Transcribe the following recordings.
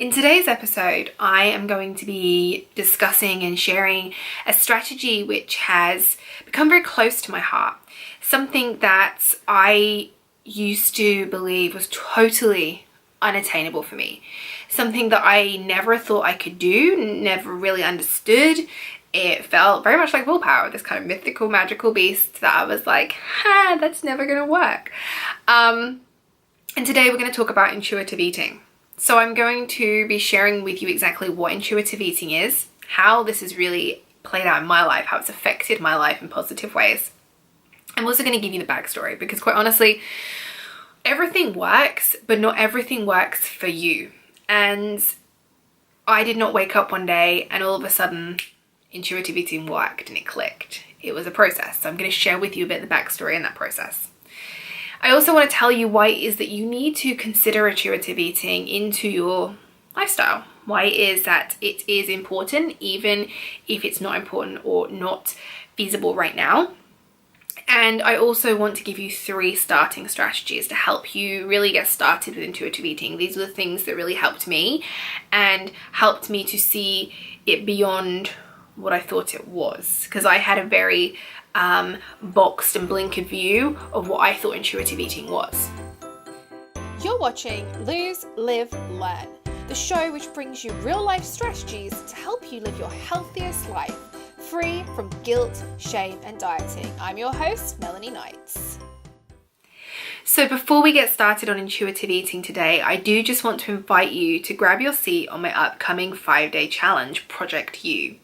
In today's episode, I am going to be discussing and sharing a strategy which has become very close to my heart. Something that I used to believe was totally unattainable for me. Something that I never thought I could do, never really understood. It felt very much like willpower, this kind of mythical, magical beast that I was like, that's never gonna work. And today we're going to talk about intuitive eating. So I'm going to be sharing with you exactly what intuitive eating is, how this has really played out in my life, how it's affected my life in positive ways. I'm also going to give you the backstory because quite honestly, everything works, but not everything works for you. And I did not wake up one day and all of a sudden intuitive eating worked and it clicked. It was a process. So I'm going to share with you a bit of the backstory in that process. I also want to tell you why it is that you need to consider intuitive eating into your lifestyle. Why it is that it is important, even if it's not important or not feasible right now. And I also want to give you 3 starting strategies to help you really get started with intuitive eating. These are the things that really helped me and helped me to see it beyond what I thought it was. Because I had a very boxed and blinkered view of what I thought intuitive eating was. You're watching Lose, Live, Learn, the show which brings you real life strategies to help you live your healthiest life, free from guilt, shame and dieting. I'm your host, Melanie Knights. So before we get started on intuitive eating today, I do just want to invite you to grab your seat on my upcoming 5-day challenge, Project You.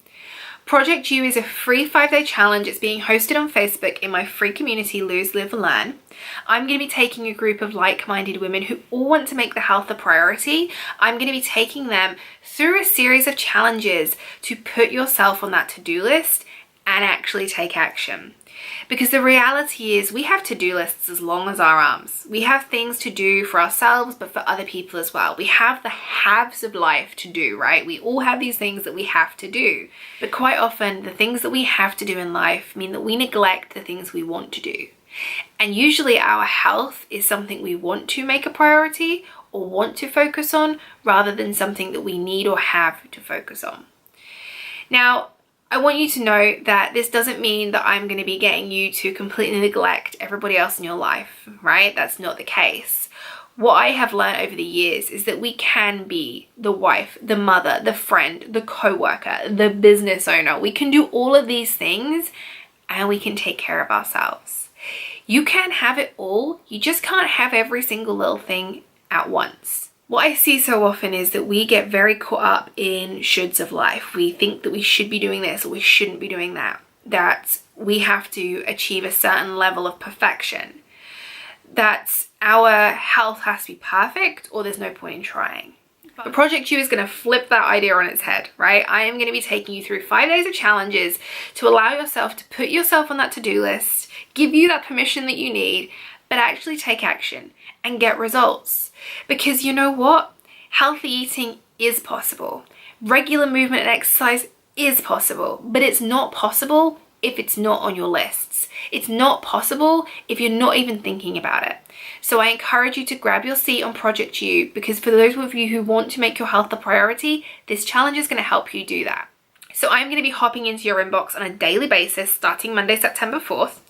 Project You is a free 5-day challenge. It's being hosted on Facebook in my free community, Lose, Live, Learn. I'm going to be taking a group of like-minded women who all want to make the health a priority. I'm going to be taking them through a series of challenges to put yourself on that to-do list and actually take action. Because the reality is we have to-do lists as long as our arms. We have things to do for ourselves, but for other people as well. We have the haves of life to do, right? We all have these things that we have to do. But quite often, the things that we have to do in life mean that we neglect the things we want to do. And usually our health is something we want to make a priority or want to focus on rather than something that we need or have to focus on. Now, I want you to know that this doesn't mean that I'm going to be getting you to completely neglect everybody else in your life, right? That's not the case. What I have learned over the years is that we can be the wife, the mother, the friend, the co-worker, the business owner. We can do all of these things and we can take care of ourselves. You can have it all. You just can't have every single little thing at once. What I see so often is that we get very caught up in shoulds of life. We think that we should be doing this or we shouldn't be doing that. That we have to achieve a certain level of perfection. That our health has to be perfect or there's no point in trying. But Project You is going to flip that idea on its head, right? I am going to be taking you through 5 days of challenges to allow yourself to put yourself on that to-do list, give you that permission that you need, but actually take action and get results. Because you know what? Healthy eating is possible. Regular movement and exercise is possible, but it's not possible if it's not on your lists. It's not possible if you're not even thinking about it. So I encourage you to grab your seat on Project You because for those of you who want to make your health a priority, this challenge is going to help you do that. So I'm going to be hopping into your inbox on a daily basis starting Monday, September 4th.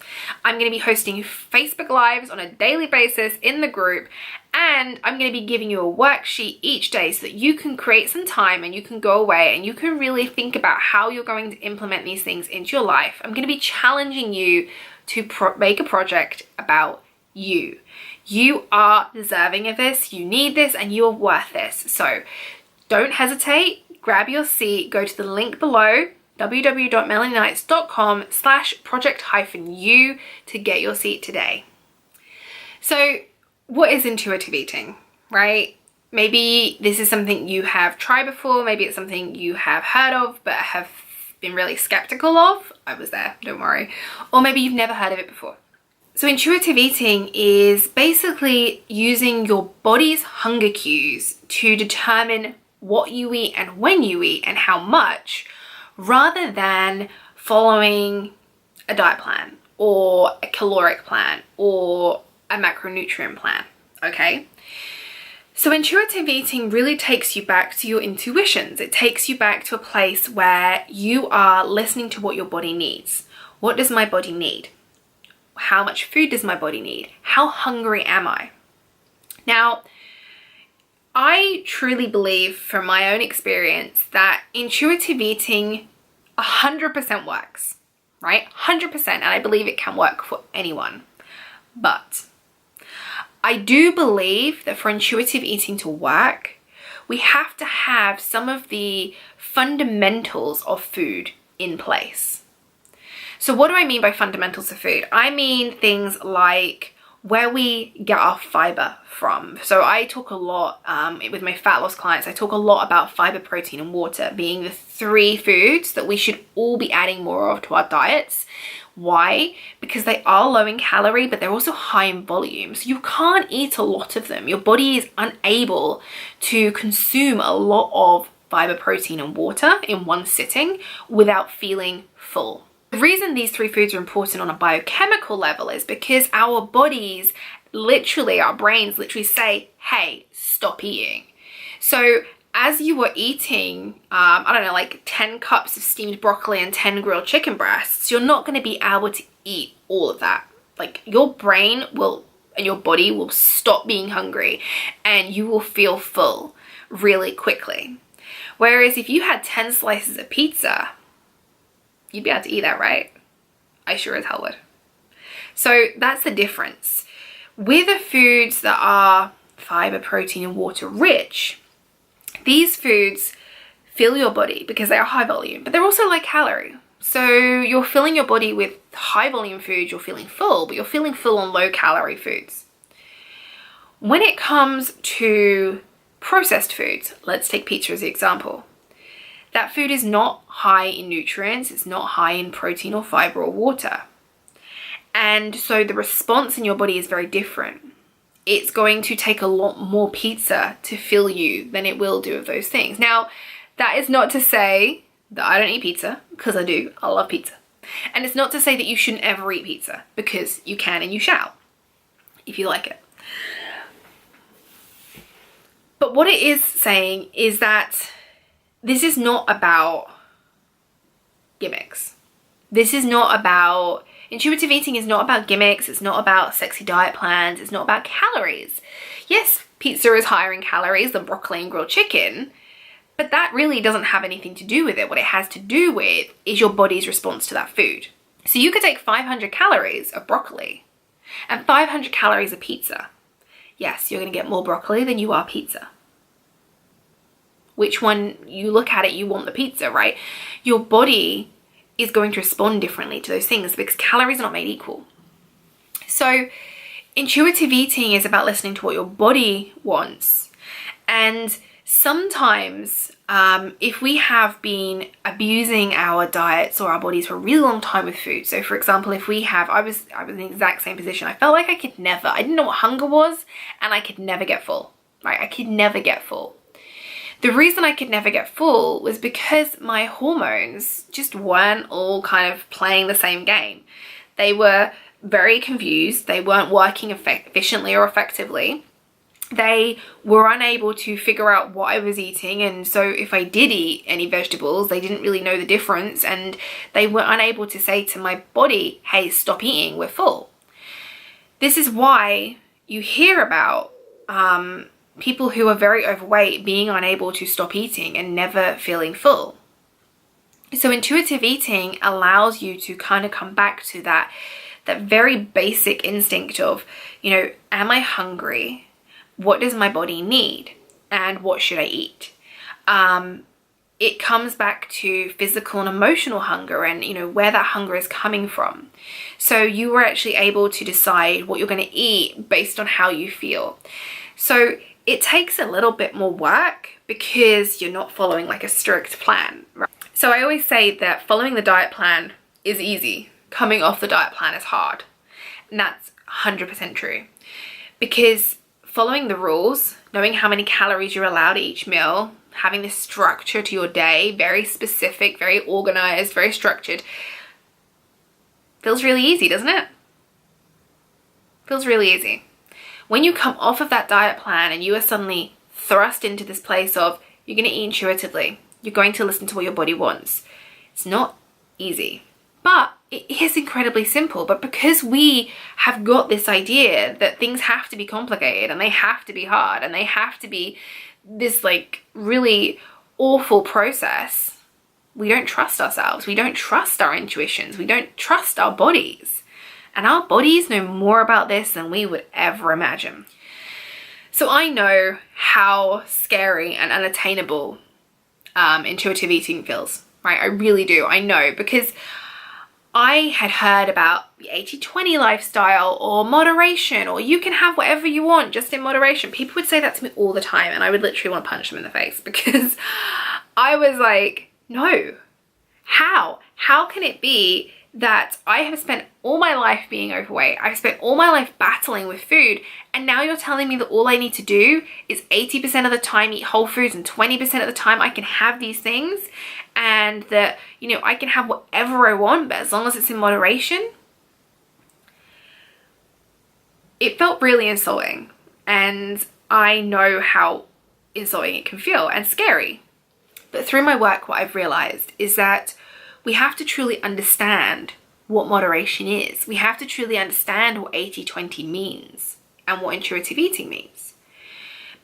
I'm going to be hosting Facebook Lives on a daily basis in the group, and I'm going to be giving you a worksheet each day so that you can create some time and you can go away and you can really think about how you're going to implement these things into your life. I'm going to be challenging you to make a project about you. You are deserving of this, you need this, and you are worth this. So don't hesitate. Grab your seat, go to the link below, www.melanieknights.com/project-u to get your seat today. So what is intuitive eating, right? Maybe this is something you have tried before, maybe it's something you have heard of but have been really skeptical of. I was there, don't worry. Or maybe you've never heard of it before. So intuitive eating is basically using your body's hunger cues to determine what you eat and when you eat and how much, rather than following a diet plan or a caloric plan or a macronutrient plan, okay? So intuitive eating really takes you back to your intuitions. It takes you back to a place where you are listening to what your body needs. What does my body need? How much food does my body need? How hungry am I? Now, I truly believe from my own experience that intuitive eating 100% works, right? 100%, and I believe it can work for anyone. But I do believe that for intuitive eating to work, we have to have some of the fundamentals of food in place. So what do I mean by fundamentals of food? I mean things like where we get our fiber from. So I talk a lot with my fat loss clients, I talk a lot about fiber, protein, and water being the 3 foods that we should all be adding more of to our diets. Why? Because they are low in calorie, but they're also high in volume. So you can't eat a lot of them. Your body is unable to consume a lot of fiber, protein, and water in one sitting without feeling full. The reason these 3 foods are important on a biochemical level is because our bodies, literally, our brains literally say, hey, stop eating. So as you were eating, I don't know, like 10 cups of steamed broccoli and 10 grilled chicken breasts, you're not going to be able to eat all of that. Like your brain will and your body will stop being hungry and you will feel full really quickly. Whereas if you had 10 slices of pizza, you'd be able to eat that, right? I sure as hell would. So that's the difference. With the foods that are fiber, protein, and water rich, these foods fill your body because they are high volume, but they're also low calorie. So you're filling your body with high volume foods, you're feeling full, but you're feeling full on low calorie foods. When it comes to processed foods, let's take pizza as the example. That food is not high in nutrients, it's not high in protein or fiber or water. And so the response in your body is very different. It's going to take a lot more pizza to fill you than it will do of those things. Now, that is not to say that I don't eat pizza, because I do. I love pizza. And it's not to say that you shouldn't ever eat pizza, because you can and you shall, if you like it. But what it is saying is that this is not about gimmicks. This is not about, intuitive eating is not about gimmicks. It's not about sexy diet plans. It's not about calories. Yes, pizza is higher in calories than broccoli and grilled chicken, but that really doesn't have anything to do with it. What it has to do with is your body's response to that food. So you could take 500 calories of broccoli and 500 calories of pizza. Yes, you're going to get more broccoli than you are pizza. Which one you look at it, you want the pizza, right? Your body is going to respond differently to those things because calories are not made equal. So intuitive eating is about listening to what your body wants. And sometimes if we have been abusing our diets or our bodies for a really long time with food, so for example, if we have, I was in the exact same position. I felt like I didn't know what hunger was, and I could never get full, right? I could never get full. The reason I could never get full was because my hormones just weren't all kind of playing the same game. They were very confused. They weren't working efficiently or effectively. They were unable to figure out what I was eating, and so if I did eat any vegetables, they didn't really know the difference, and they were unable to say to my body, hey, stop eating, we're full. This is why you hear about people who are very overweight being unable to stop eating and never feeling full. So intuitive eating allows you to kind of come back to that very basic instinct of, am I hungry? What does my body need? And what should I eat? It comes back to physical and emotional hunger and, where that hunger is coming from. So you were actually able to decide what you're going to eat based on how you feel. So it takes a little bit more work because you're not following like a strict plan, right? So I always say that following the diet plan is easy. Coming off the diet plan is hard. And that's 100% true. Because following the rules, knowing how many calories you're allowed at each meal, having this structure to your day, very specific, very organized, very structured, feels really easy, doesn't it? Feels really easy. When you come off of that diet plan and you are suddenly thrust into this place of you're going to eat intuitively, you're going to listen to what your body wants. It's not easy, but it is incredibly simple. But because we have got this idea that things have to be complicated and they have to be hard and they have to be this like really awful process, we don't trust ourselves. We don't trust our intuitions. We don't trust our bodies. And our bodies know more about this than we would ever imagine. So I know how scary and unattainable intuitive eating feels, right? I really do. I know, because I had heard about the 80-20 lifestyle or moderation, or you can have whatever you want just in moderation. People would say that to me all the time, and I would literally want to punch them in the face, because I was like, no, how? How can it be that I have spent all my life being overweight, I've spent all my life battling with food, and now you're telling me that all I need to do is 80% of the time eat whole foods and 20% of the time I can have these things, and that, you know, I can have whatever I want, but as long as it's in moderation? It felt really insulting, and I know how insulting it can feel and scary. But through my work, what I've realized is that we have to truly understand what moderation is. We have to truly understand what 80-20 means and what intuitive eating means.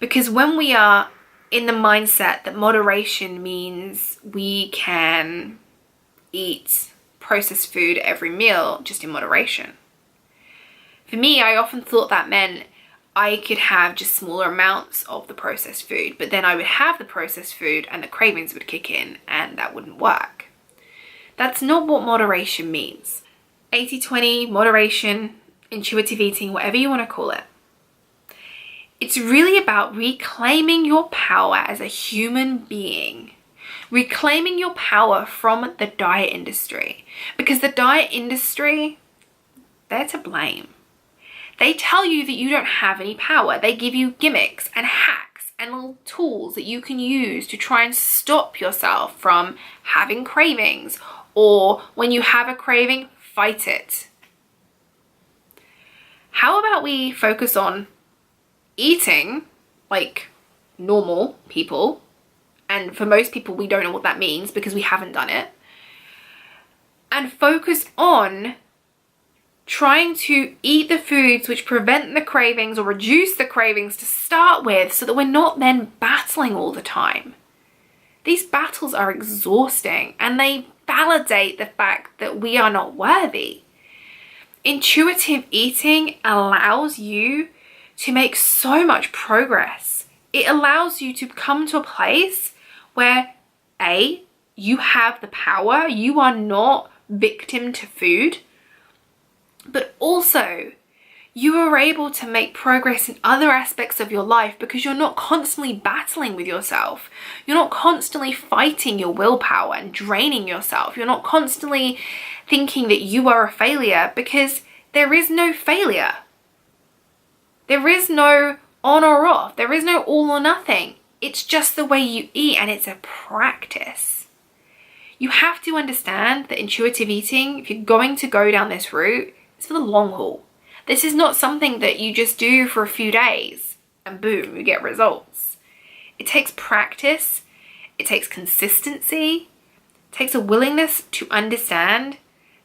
Because when we are in the mindset that moderation means we can eat processed food every meal just in moderation. For me, I often thought that meant I could have just smaller amounts of the processed food, but then I would have the processed food and the cravings would kick in, and that wouldn't work. That's not what moderation means. 80-20, moderation, intuitive eating, whatever you want to call it. It's really about reclaiming your power as a human being. Reclaiming your power from the diet industry. Because the diet industry, they're to blame. They tell you that you don't have any power. They give you gimmicks and hacks and little tools that you can use to try and stop yourself from having cravings, or when you have a craving, fight it. How about we focus on eating like normal people? And for most people, we don't know what that means because we haven't done it. And focus on trying to eat the foods which prevent the cravings or reduce the cravings to start with, so that we're not then battling all the time. These battles are exhausting, and they validate the fact that we are not worthy. Intuitive eating allows you to make so much progress. It allows you to come to a place where A, you have the power, you are not victim to food, but also you are able to make progress in other aspects of your life because you're not constantly battling with yourself. You're not constantly fighting your willpower and draining yourself. You're not constantly thinking that you are a failure, because there is no failure. There is no on or off. There is no all or nothing. It's just the way you eat, and it's a practice. You have to understand that intuitive eating, if you're going to go down this route, it's for the long haul. This is not something that you just do for a few days and boom, you get results. It takes practice, it takes consistency, it takes a willingness to understand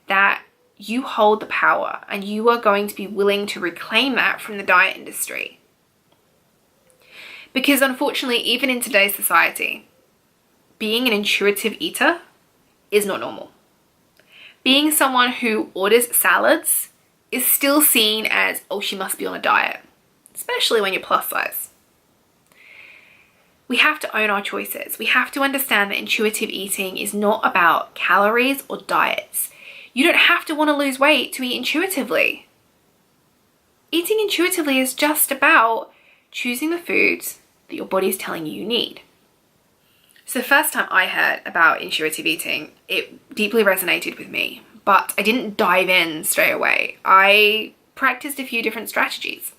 that you hold the power and you are going to be willing to reclaim that from the diet industry. Because unfortunately, even in today's society, being an intuitive eater is not normal. Being someone who orders salads is still seen as, oh, she must be on a diet, especially when you're plus size. We have to own our choices. We have to understand that intuitive eating is not about calories or diets. You don't have to want to lose weight to eat intuitively. Eating intuitively is just about choosing the foods that your body is telling you you need. So the first time I heard about intuitive eating, it deeply resonated with me, but I didn't dive in straight away. I practiced a few different strategies.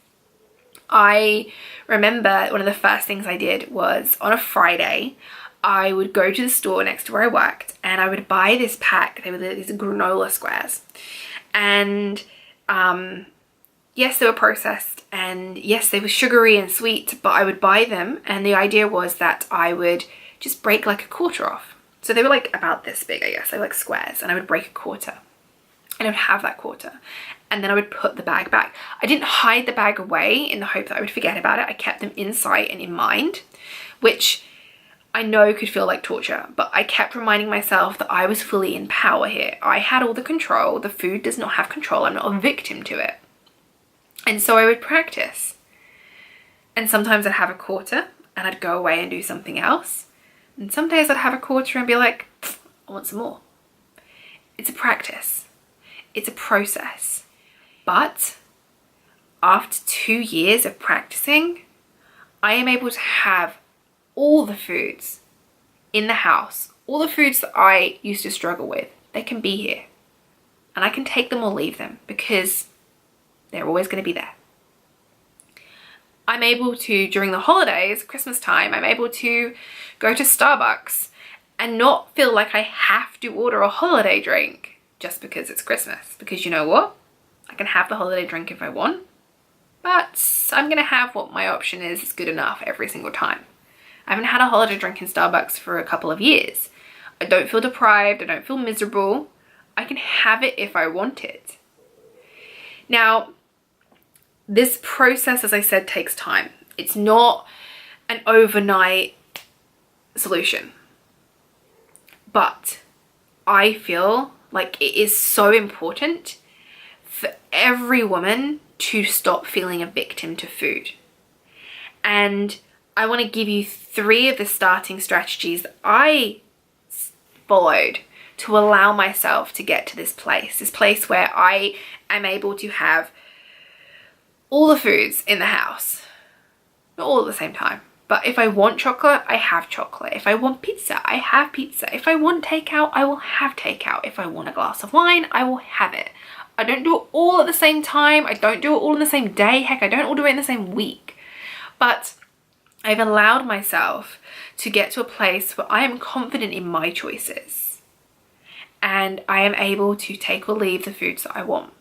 I remember one of the first things I did was on a Friday, I would go to the store next to where I worked and I would buy this pack. They were these granola squares. And yes, they were processed, and yes, they were sugary and sweet, but I would buy them, and the idea was that I would just break like a quarter off. So they were like about this big, I guess. They were like squares, and I would break a quarter, and I would have that quarter, and then I would put the bag back. I didn't hide the bag away in the hope that I would forget about it. I kept them in sight and in mind, which I know could feel like torture, but I kept reminding myself that I was fully in power here. I had all the control. The food does not have control. I'm not a victim to it. And so I would practice. And sometimes I'd have a quarter and I'd go away and do something else. And some days I'd have a quarter and be like, I want some more. It's a practice. It's a process. But after 2 years of practicing, I am able to have all the foods in the house, all the foods that I used to struggle with. They can be here. And I can take them or leave them because they're always going to be there. I'm able to, during the holidays, Christmas time, I'm able to go to Starbucks and not feel like I have to order a holiday drink just because it's Christmas. Because you know what? I can have the holiday drink if I want, but I'm going to have what my option is good enough every single time. I haven't had a holiday drink in Starbucks for a couple of years. I don't feel deprived. I don't feel miserable. I can have it if I want it. Now, this process, as I said, takes time. It's not an overnight solution. But I feel like it is so important for every woman to stop feeling a victim to food. And I want to give you 3 of the starting strategies that I followed to allow myself to get to this place where I am able to have all the foods in the house. Not all at the same time, but if I want chocolate, I have chocolate. If I want pizza, I have pizza. If I want takeout, I will have takeout. If I want a glass of wine, I will have it. I don't do it all at the same time. I don't do it all in the same day. Heck, I don't all do it in the same week. But I've allowed myself to get to a place where I am confident in my choices. And I am able to take or leave the foods that I want.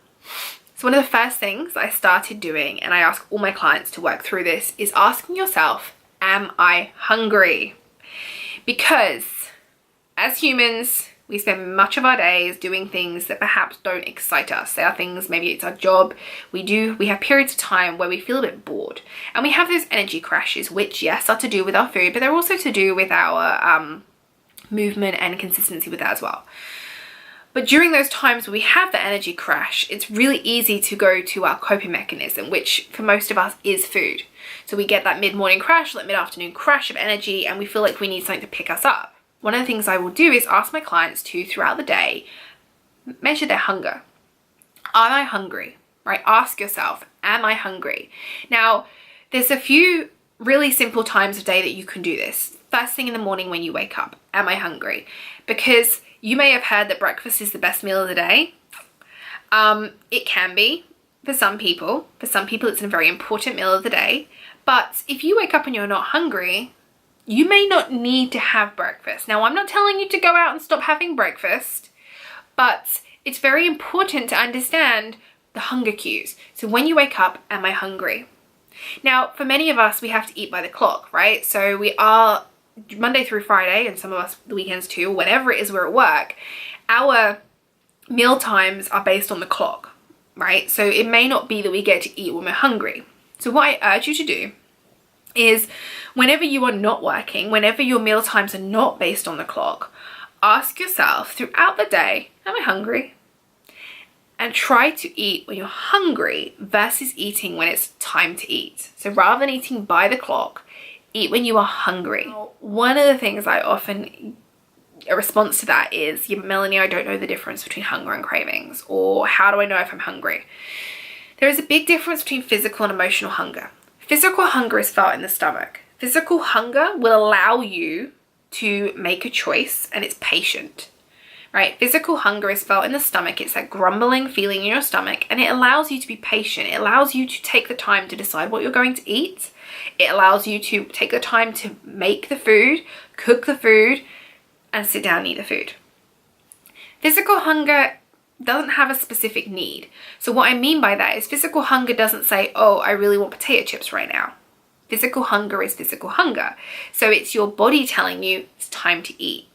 So one of the first things I started doing, and I ask all my clients to work through this, is asking yourself, am I hungry? Because as humans, we spend much of our days doing things that perhaps don't excite us. They are things, maybe it's our job. We have periods of time where we feel a bit bored. And we have those energy crashes, which yes, are to do with our food, but they're also to do with our movement and consistency with that as well. But during those times where we have the energy crash, it's really easy to go to our coping mechanism, which for most of us is food. So we get that mid-morning crash, that mid-afternoon crash of energy, and we feel like we need something to pick us up. One of the things I will do is ask my clients to, throughout the day, measure their hunger. Am I hungry? Right? Ask yourself, am I hungry? Now, there's a few really simple times of day that you can do this. First thing in the morning when you wake up, am I hungry? Because you may have heard that breakfast is the best meal of the day. It can be for some people. For some people, it's a very important meal of the day. But if you wake up and you're not hungry, you may not need to have breakfast. Now, I'm not telling you to go out and stop having breakfast, but it's very important to understand the hunger cues. So when you wake up, am I hungry? Now, for many of us, we have to eat by the clock, right? So we are Monday through Friday, and some of us the weekends too, whenever it is we're at work, our meal times are based on the clock, right? So it may not be that we get to eat when we're hungry. So what I urge you to do is whenever you are not working, whenever your meal times are not based on the clock, ask yourself throughout the day, am I hungry? And try to eat when you're hungry versus eating when it's time to eat. So rather than eating by the clock, eat when you are hungry. One of the things I often, a response to that is, yeah, Melanie, I don't know the difference between hunger and cravings, or how do I know if I'm hungry? There is a big difference between physical and emotional hunger. Physical hunger is felt in the stomach. Physical hunger will allow you to make a choice, and it's patient, right? Physical hunger is felt in the stomach. It's that grumbling feeling in your stomach, and it allows you to be patient. It allows you to take the time to decide what you're going to eat. It allows you to take the time to make the food, cook the food, and sit down and eat the food. Physical hunger doesn't have a specific need. So what I mean by that is physical hunger doesn't say, oh, I really want potato chips right now. Physical hunger is physical hunger. So it's your body telling you it's time to eat.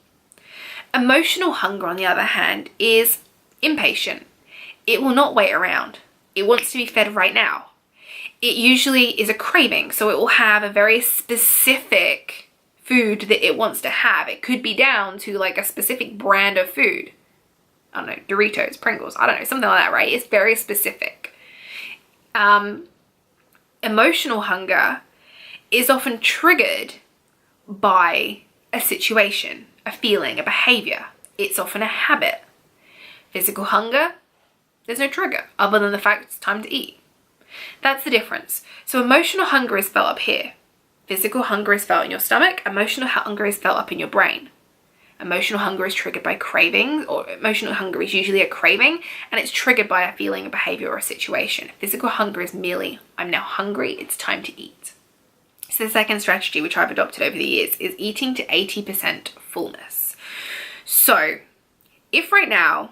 Emotional hunger, on the other hand, is impatient. It will not wait around. It wants to be fed right now. It usually is a craving. So it will have a very specific food that it wants to have. It could be down to like a specific brand of food. I don't know, Doritos, Pringles, I don't know, something like that, right? It's very specific. Emotional hunger is often triggered by a situation, a feeling, a behavior. It's often a habit. Physical hunger, there's no trigger other than the fact it's time to eat. That's the difference. So emotional hunger is felt up here. Physical hunger is felt in your stomach. Emotional hunger is felt up in your brain. Emotional hunger is triggered by cravings, or emotional hunger is usually a craving, and it's triggered by a feeling, a behavior, or a situation. Physical hunger is merely, I'm now hungry, it's time to eat. So the second strategy, which I've adopted over the years, is eating to 80% fullness. So if right now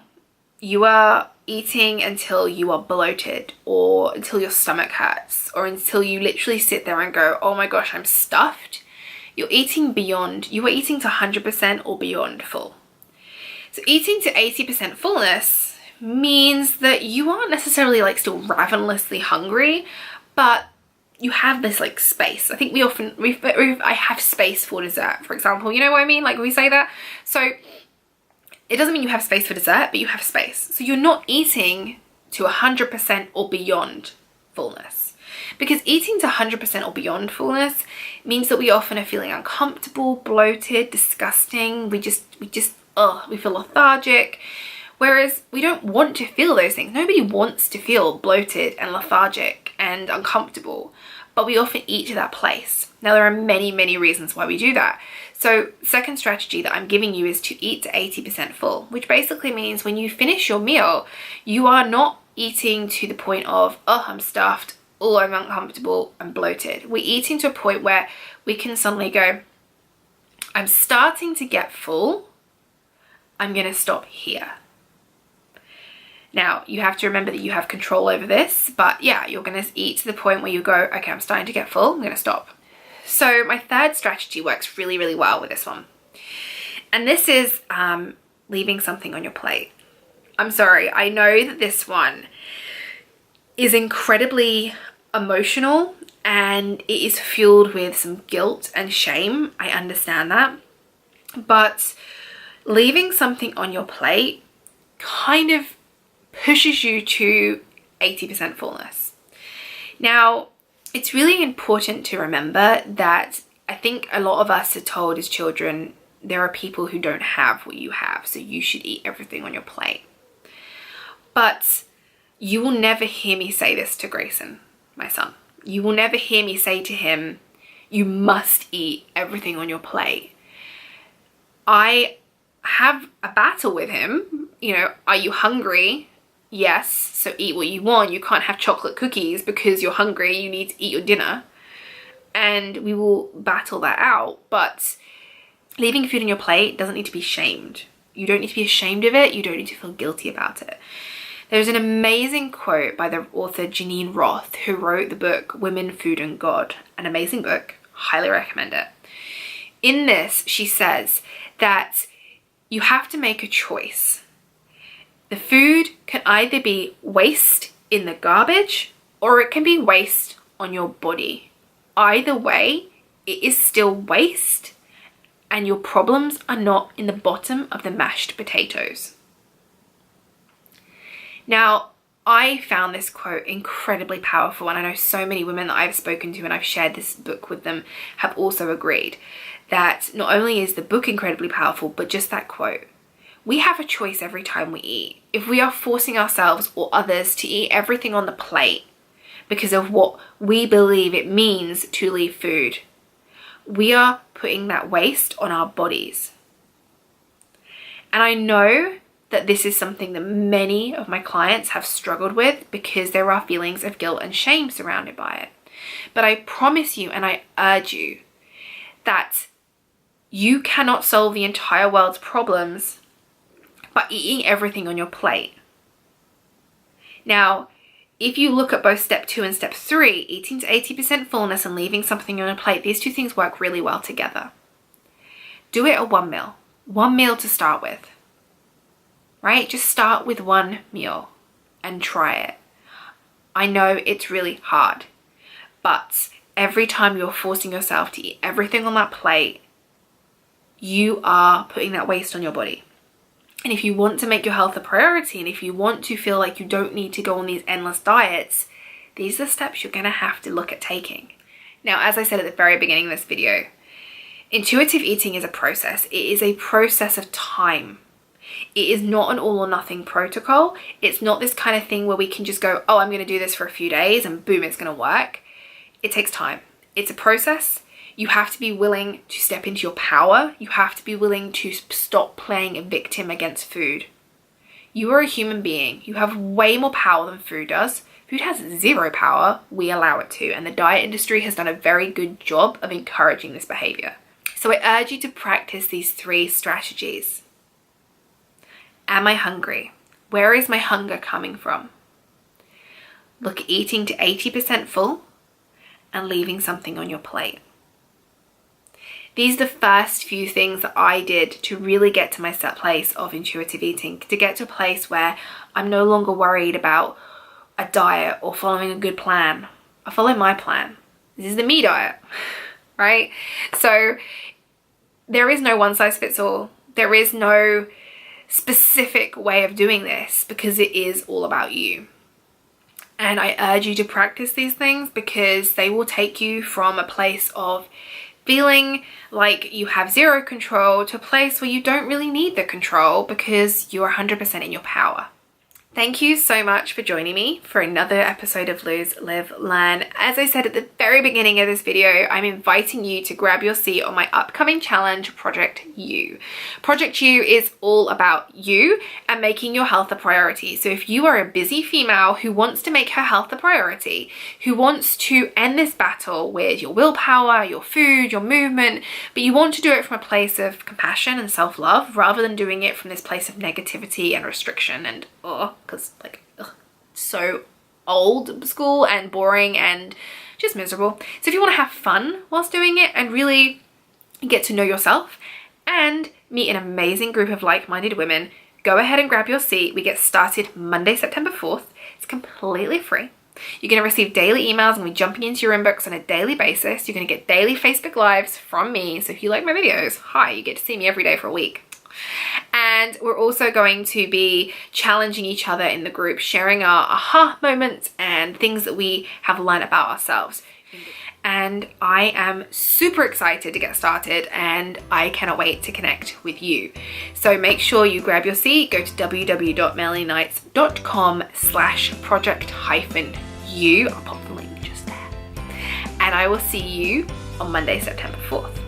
you are eating until you are bloated, or until your stomach hurts, or until you literally sit there and go, oh my gosh, I'm stuffed, you are eating to 100% or beyond full. So eating to 80% fullness means that you aren't necessarily like still ravenously hungry, but you have this like space. I think I have space for dessert, for example. You know what I mean? Like we say that. So it doesn't mean you have space for dessert, but you have space. So you're not eating to 100% or beyond fullness. Because eating to 100% or beyond fullness means that we often are feeling uncomfortable, bloated, disgusting. We feel lethargic. Whereas we don't want to feel those things. Nobody wants to feel bloated and lethargic and uncomfortable, but we often eat to that place. Now, there are many, many reasons why we do that. So second strategy that I'm giving you is to eat to 80% full, which basically means when you finish your meal, you are not eating to the point of, oh, I'm stuffed, oh, I'm uncomfortable, I'm bloated. We're eating to a point where we can suddenly go, I'm starting to get full, I'm going to stop here. Now, you have to remember that you have control over this, but yeah, you're going to eat to the point where you go, okay, I'm starting to get full, I'm going to stop. So my third strategy works really, really well with this one. And this is leaving something on your plate. I'm sorry, I know that this one is incredibly emotional and it is fueled with some guilt and shame. I understand that. But leaving something on your plate kind of pushes you to 80% fullness. Now, it's really important to remember that I think a lot of us are told as children, there are people who don't have what you have, so you should eat everything on your plate. But you will never hear me say this to Grayson, my son. You will never hear me say to him, you must eat everything on your plate. I have a battle with him. You know, are you hungry? Yes, so eat what you want. You can't have chocolate cookies because you're hungry. You need to eat your dinner. And we will battle that out. But leaving food on your plate doesn't need to be shamed. You don't need to be ashamed of it. You don't need to feel guilty about it. There's an amazing quote by the author Janine Roth, who wrote the book Women, Food and God. An amazing book. Highly recommend it. In this, she says that you have to make a choice. The food can either be waste in the garbage or it can be waste on your body. Either way, it is still waste and your problems are not in the bottom of the mashed potatoes. Now, I found this quote incredibly powerful, and I know so many women that I've spoken to and I've shared this book with them have also agreed that not only is the book incredibly powerful, but just that quote. We have a choice every time we eat. If we are forcing ourselves or others to eat everything on the plate because of what we believe it means to leave food, we are putting that waste on our bodies. And I know that this is something that many of my clients have struggled with because there are feelings of guilt and shame surrounded by it. But I promise you and I urge you that you cannot solve the entire world's problems by eating everything on your plate. Now, if you look at both step 2 and step 3, eating to 80% fullness and leaving something on a plate, these two things work really well together. Do it at one meal to start with, right? Just start with one meal and try it. I know it's really hard, but every time you're forcing yourself to eat everything on that plate, you are putting that waste on your body. And if you want to make your health a priority, and if you want to feel like you don't need to go on these endless diets, these are the steps you're going to have to look at taking. Now, as I said at the very beginning of this video, intuitive eating is a process. It is a process of time. It is not an all or nothing protocol. It's not this kind of thing where we can just go, oh, I'm going to do this for a few days and boom, it's going to work. It takes time. It's a process. You have to be willing to step into your power. You have to be willing to stop playing a victim against food. You are a human being. You have way more power than food does. Food has zero power. We allow it to. And the diet industry has done a very good job of encouraging this behavior. So I urge you to practice these 3 strategies. Am I hungry? Where is my hunger coming from? Look at eating to 80% full and leaving something on your plate. These are the first few things that I did to really get to my set place of intuitive eating, to get to a place where I'm no longer worried about a diet or following a good plan. I follow my plan. This is the me diet, right? So there is no one size fits all. There is no specific way of doing this because it is all about you. And I urge you to practice these things because they will take you from a place of feeling like you have zero control to a place where you don't really need the control because you're 100% in your power. Thank you so much for joining me for another episode of Lose, Live, Learn. As I said at the very beginning of this video, I'm inviting you to grab your seat on my upcoming challenge, Project You. Project You is all about you and making your health a priority. So if you are a busy female who wants to make her health a priority, who wants to end this battle with your willpower, your food, your movement, but you want to do it from a place of compassion and self-love rather than doing it from this place of negativity and restriction and because so old school and boring and just miserable. So if you want to have fun whilst doing it and really get to know yourself and meet an amazing group of like-minded women, go ahead and grab your seat. We get started Monday, September 4th. It's completely free. You're going to receive daily emails and we're jumping into your inbox on a daily basis. You're going to get daily Facebook Lives from me. So if you like my videos, hi, you get to see me every day for a week. And we're also going to be challenging each other in the group, sharing our aha moments and things that we have learned about ourselves. And I am super excited to get started and I cannot wait to connect with you. So make sure you grab your seat, go to www.melanieknights.com/project-u. I'll pop the link just there. And I will see you on Monday, September 4th.